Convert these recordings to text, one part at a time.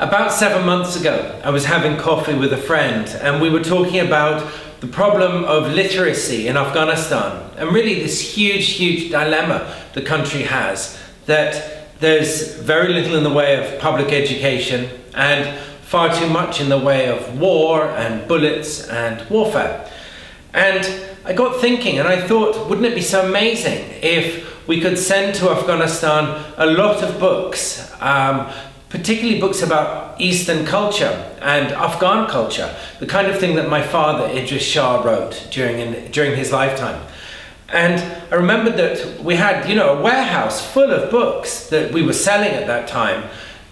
About 7 months ago, I was having coffee with a friend and we were talking about the problem of literacy in Afghanistan and really this huge dilemma the country has, that there's very little in the way of public education and far too much in the way of war and bullets and warfare. And I got thinking and I thought, wouldn't it be so amazing if we could send to Afghanistan a lot of books, particularly books about Eastern culture and Afghan culture, the kind of thing that my father, Idries Shah, wrote during his lifetime. And I remembered that we had, a warehouse full of books that we were selling at that time.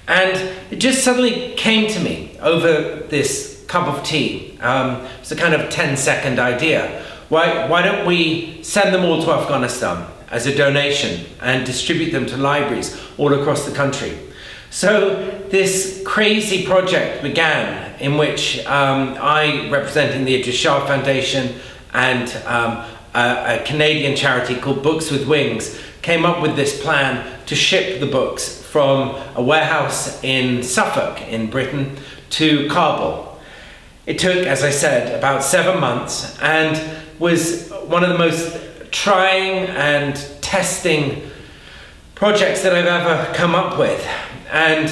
And it just suddenly came to me over this cup of tea. It's a kind of 10-second idea. Why don't we send them all to Afghanistan as a donation and distribute them to libraries all across the country? So this crazy project began in which I, representing the Idries Shah Foundation and a Canadian charity called Books with Wings, came up with this plan to ship the books from a warehouse in Suffolk in Britain to Kabul. It took, as I said, about 7 months and was one of the most trying and testing projects that I've ever come up with. And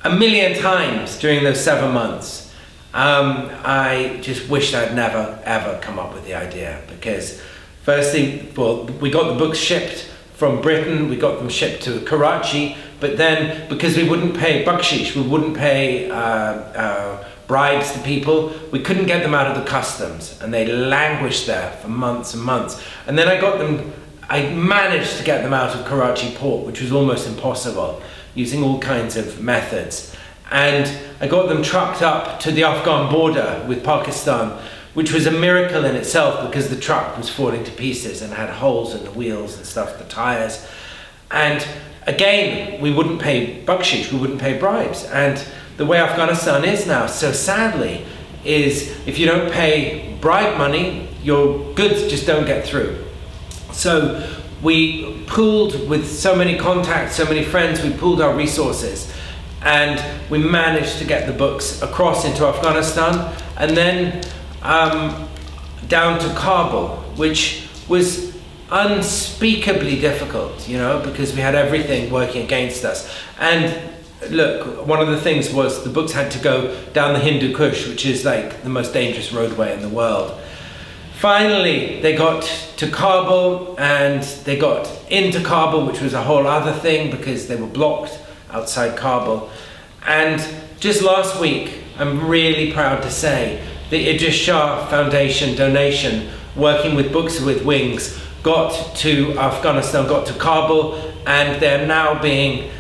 a million times during those 7 months, I just wished I'd never ever come up with the idea, because firstly, well, we got the books shipped from Britain, we got them shipped to Karachi, but then because we wouldn't pay bakshish, we wouldn't pay bribes to people, we couldn't get them out of the customs, and they languished there for months and months. And then I managed to get them out of Karachi port, which was almost impossible, using all kinds of methods. And I got them trucked up to the Afghan border with Pakistan, which was a miracle in itself because the truck was falling to pieces and had holes in the wheels and stuff, the tires. And again, we wouldn't pay bakshish, we wouldn't pay bribes. And the way Afghanistan is now, so sadly, is if you don't pay bribe money, your goods just don't get through. So we pooled with so many contacts, so many friends, we pooled our resources and we managed to get the books across into Afghanistan and then down to Kabul, which was unspeakably difficult, because we had everything working against us. And look, one of the things was the books had to go down the Hindu Kush, which is like the most dangerous roadway in the world. Finally, they got to Kabul and they got into Kabul, which was a whole other thing because they were blocked outside Kabul. And just last week, I'm really proud to say, the Idries Shah Foundation donation, working with Books with Wings, got to Afghanistan, got to Kabul, and they're now being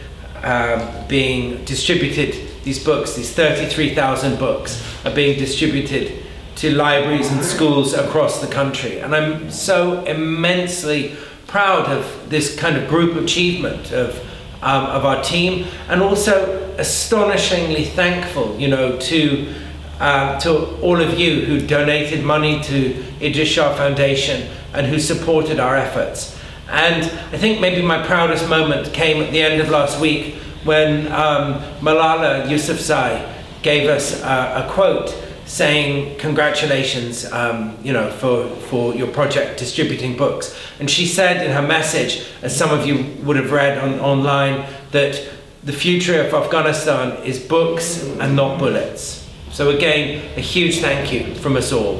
distributed. These books, these 33,000 books, are being distributed to libraries and schools across the country. And I'm so immensely proud of this kind of group achievement of our team, and also astonishingly thankful, to all of you who donated money to Idries Shah Foundation and who supported our efforts. And I think maybe my proudest moment came at the end of last week when Malala Yousafzai gave us a quote saying congratulations, for your project distributing books. And she said in her message, as some of you would have read online, that the future of Afghanistan is books and not bullets. So again, a huge thank you from us all.